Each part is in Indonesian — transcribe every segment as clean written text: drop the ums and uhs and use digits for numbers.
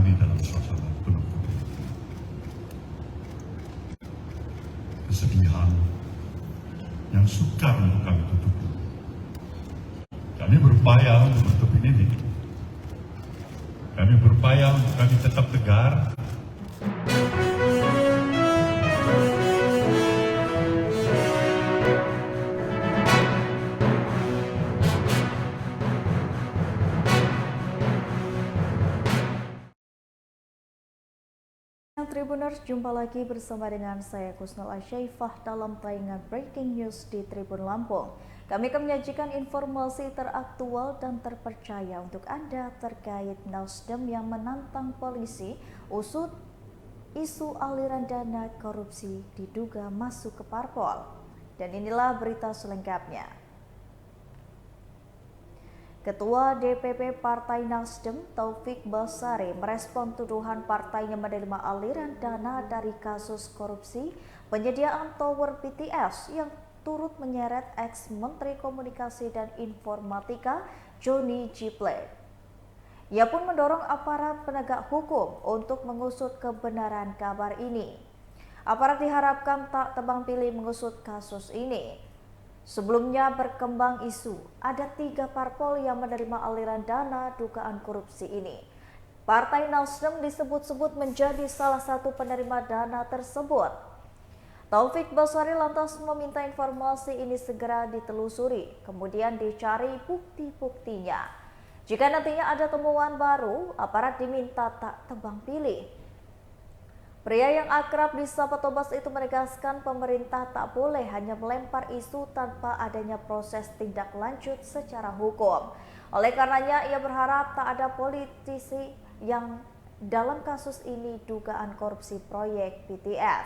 kami dalam suasana penuh kesedihan yang sukar untuk kami tutupi. Kami berupaya untuk menutupi ini. Kami berupaya untuk kami tetap tegar. Tribuners, jumpa lagi bersama dengan saya Kusnul Asyaifah dalam tayangan Breaking News di Tribun Lampung. Kami akan menyajikan informasi teraktual dan terpercaya untuk Anda terkait Nasdem yang menantang polisi usut isu aliran dana korupsi diduga masuk ke parpol. Dan inilah berita selengkapnya. Ketua DPP Partai Nasdem Taufik Basari merespon tuduhan partainya menerima aliran dana dari kasus korupsi penyediaan tower BTS yang turut menyeret ex-Menteri Komunikasi dan Informatika Johnny G. Plate. Ia pun mendorong aparat penegak hukum untuk mengusut kebenaran kabar ini. Aparat diharapkan tak tebang pilih mengusut kasus ini. Sebelumnya berkembang isu ada 3 parpol yang menerima aliran dana dugaan korupsi ini. Partai Nasdem disebut-sebut menjadi salah satu penerima dana tersebut. Taufik Basari lantas meminta informasi ini segera ditelusuri, kemudian dicari bukti-buktinya. Jika nantinya ada temuan baru, aparat diminta tak tebang pilih. Pria yang akrab disapa Tobas itu menegaskan pemerintah tak boleh hanya melempar isu tanpa adanya proses tindak lanjut secara hukum. Oleh karenanya ia berharap tak ada politisi yang dalam kasus ini dugaan korupsi proyek BTS.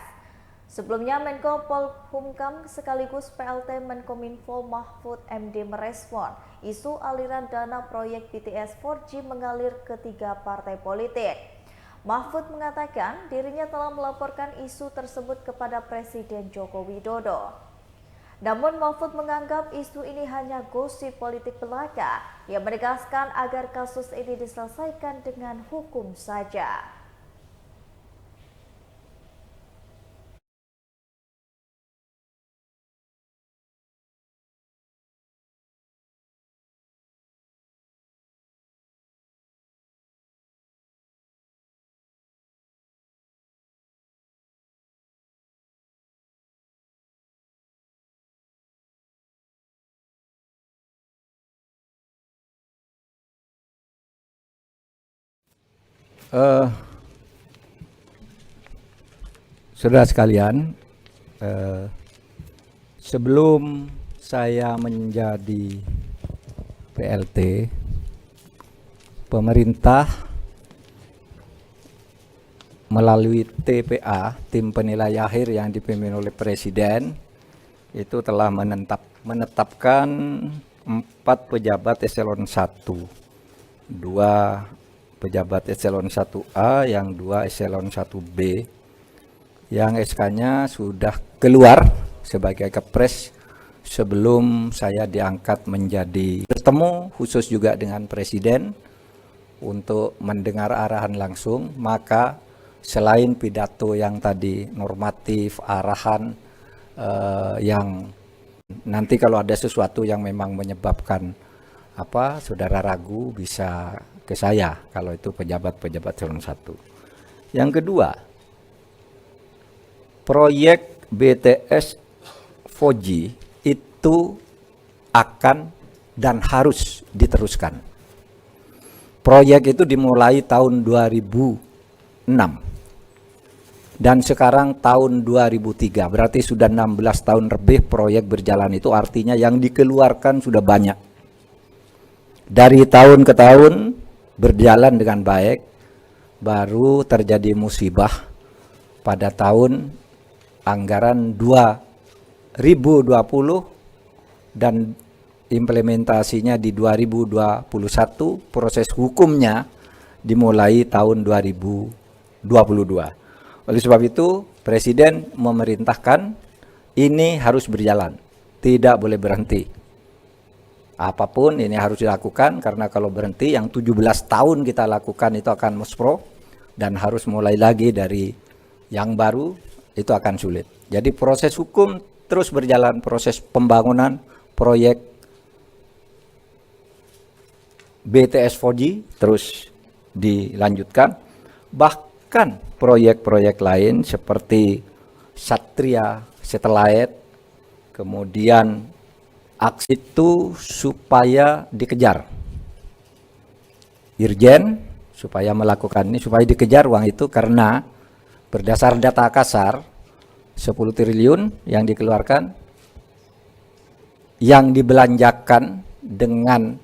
Sebelumnya Menko Polhukam sekaligus PLT Menkominfo Mahfud MD merespon isu aliran dana proyek BTS 4G mengalir ke 3 partai politik. Mahfud mengatakan dirinya telah melaporkan isu tersebut kepada Presiden Joko Widodo. Namun Mahfud menganggap isu ini hanya gosip politik belaka. Ia menegaskan agar kasus ini diselesaikan dengan hukum saja. Saudara sekalian, sebelum saya menjadi PLT, pemerintah melalui TPA, tim penilai akhir yang dipimpin oleh Presiden, itu telah menetapkan 4 pejabat eselon 1, 2 pejabat eselon 1A, yang 2 eselon 1B, yang SK-nya sudah keluar sebagai kepres sebelum saya diangkat menjadi bertemu khusus juga dengan Presiden untuk mendengar arahan langsung. Maka selain pidato yang tadi normatif, arahan yang nanti kalau ada sesuatu yang memang menyebabkan saudara ragu bisa ke saya kalau itu pejabat-pejabat eselon 1. Yang kedua, proyek BTS 4G itu akan dan harus diteruskan. Proyek itu dimulai tahun 2006 dan sekarang tahun 2003, berarti sudah 16 tahun lebih proyek berjalan. Itu artinya yang dikeluarkan sudah banyak. Dari tahun ke tahun berjalan dengan baik, baru terjadi musibah pada tahun anggaran 2020 dan implementasinya di 2021, proses hukumnya dimulai tahun 2022. Oleh sebab itu, Presiden memerintahkan ini harus berjalan, tidak boleh berhenti. Apapun ini harus dilakukan, karena kalau berhenti yang 17 tahun kita lakukan itu akan muspro, dan harus mulai lagi dari yang baru, itu akan sulit. Jadi proses hukum terus berjalan, proses pembangunan proyek BTS 4G terus dilanjutkan. Bahkan proyek-proyek lain seperti Satria Satellite, kemudian aksi itu supaya dikejar. Irjen supaya melakukan ini, supaya dikejar uang itu, karena berdasar data kasar 10 triliun yang dikeluarkan, yang dibelanjakan dengan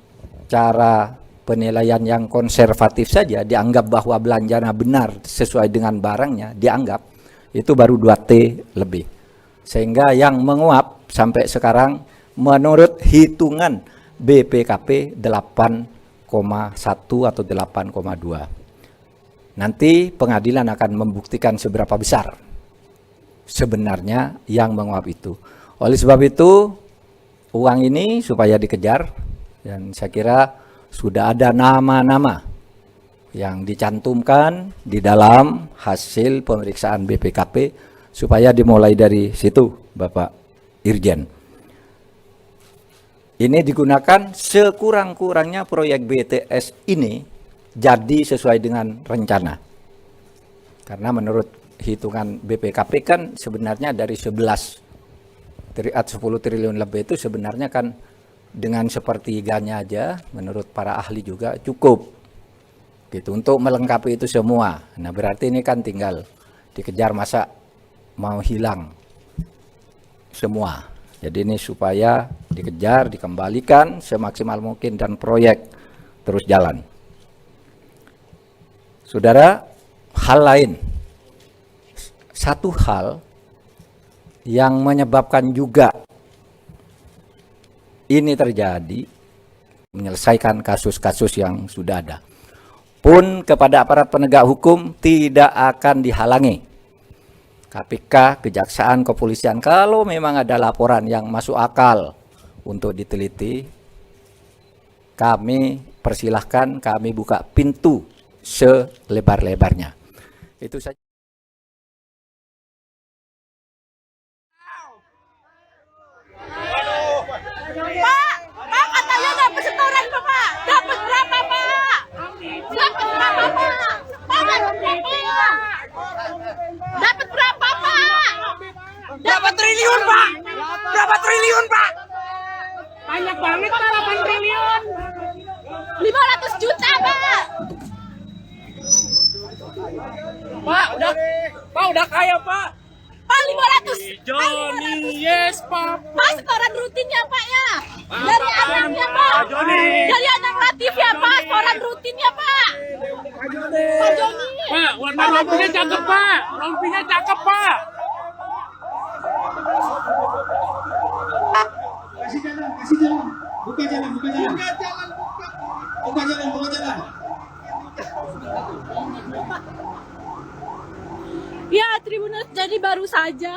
cara penilaian yang konservatif saja, dianggap bahwa belanjanya benar sesuai dengan barangnya, dianggap itu baru 2T lebih. Sehingga yang menguap sampai sekarang menurut hitungan BPKP 8,1 atau 8,2. Nanti pengadilan akan membuktikan seberapa besar sebenarnya yang menguap itu. Oleh sebab itu, uang ini supaya dikejar, dan saya kira sudah ada nama-nama yang dicantumkan di dalam hasil pemeriksaan BPKP supaya dimulai dari situ, Bapak Irjen. Ini digunakan sekurang-kurangnya proyek BTS ini jadi sesuai dengan rencana. Karena menurut hitungan BPKP kan sebenarnya dari 10 triliun lebih itu sebenarnya kan dengan sepertiganya aja menurut para ahli juga cukup gitu untuk melengkapi itu semua. Nah, berarti ini kan tinggal dikejar, masa mau hilang semua. Jadi ini supaya dikejar, dikembalikan semaksimal mungkin dan proyek terus jalan. Saudara, hal lain, satu hal yang menyebabkan juga ini terjadi, menyelesaikan kasus-kasus yang sudah ada, pun kepada aparat penegak hukum tidak akan dihalangi. KPK, Kejaksaan, Kepolisian, kalau memang ada laporan yang masuk akal untuk diteliti, kami persilahkan, kami buka pintu selebar-lebarnya. Itu saja. Pak, katanya dapat setoran Pak. Dapat berapa Pak? Dapat berapa Pak? Dapat berapa Pak? Berapa triliun, Pak? Berapa triliun, Pak? Banyak banget Pak, 8 triliun. 500 juta Pak. Pak udah kaya, Pak. Pak 500. Johnny, yes, Pak. Pak setoran rutinnya Pak ya. Dari anaknya Pak. Dari anak Latif ya Pak, setoran rutinnya Pak. Pak Joni. Pak, warna rompinya cakep, Pak. Rompinya cakep, Pak. Kasih jalan, buka jalan. Buka jalan. Ya, Tribuners, jadi baru saja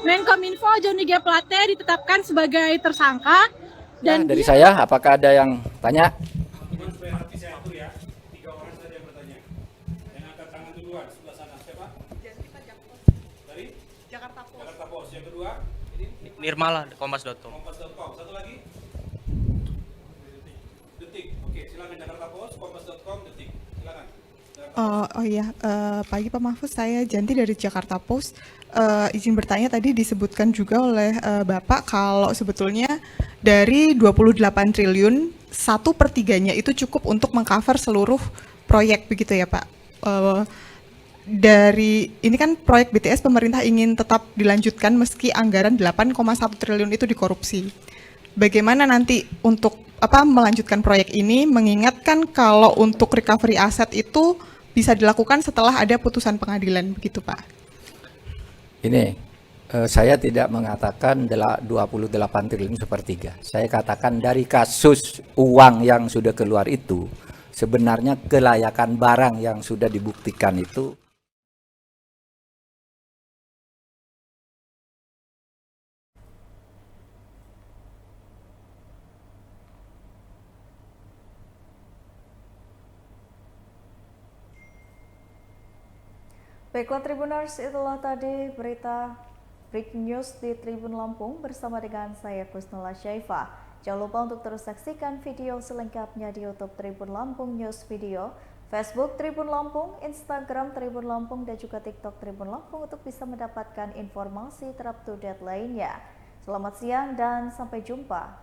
Menkominfo Johnny G. Plate ditetapkan sebagai tersangka. Dan Dari saya, apakah ada yang tanya? Cuman supaya hati saya atur ya, 3 orang saja yang bertanya. Yang angkat tangan duluan sebelah sana siapa? Dari Jakarta Post. Yang kedua, Nirmala, kompas.com. kompas.com. Satu lagi, Detik. Oke, silakan Jakarta Post, kompas.com, Detik. Silakan. Pagi Pak Mahfuz, saya Janti dari Jakarta Post. Izin bertanya, tadi disebutkan juga oleh Bapak kalau sebetulnya dari 28 triliun, 1/3-nya itu cukup untuk mengcover seluruh proyek, begitu ya Pak? Dari ini kan proyek BTS pemerintah ingin tetap dilanjutkan meski anggaran 8,1 triliun itu dikorupsi. Bagaimana nanti untuk melanjutkan proyek ini, mengingatkan kalau untuk recovery aset itu bisa dilakukan setelah ada putusan pengadilan, begitu Pak? Ini, saya tidak mengatakan 28 triliun sepertiga. Saya katakan dari kasus uang yang sudah keluar itu, sebenarnya kelayakan barang yang sudah dibuktikan itu Baiklah Tribuners, itulah tadi berita breaking news di Tribun Lampung bersama dengan saya Kusnula Syaifa. Jangan lupa untuk terus saksikan video selengkapnya di YouTube Tribun Lampung News Video, Facebook Tribun Lampung, Instagram Tribun Lampung, dan juga TikTok Tribun Lampung untuk bisa mendapatkan informasi terupdate lainnya. Selamat siang dan sampai jumpa.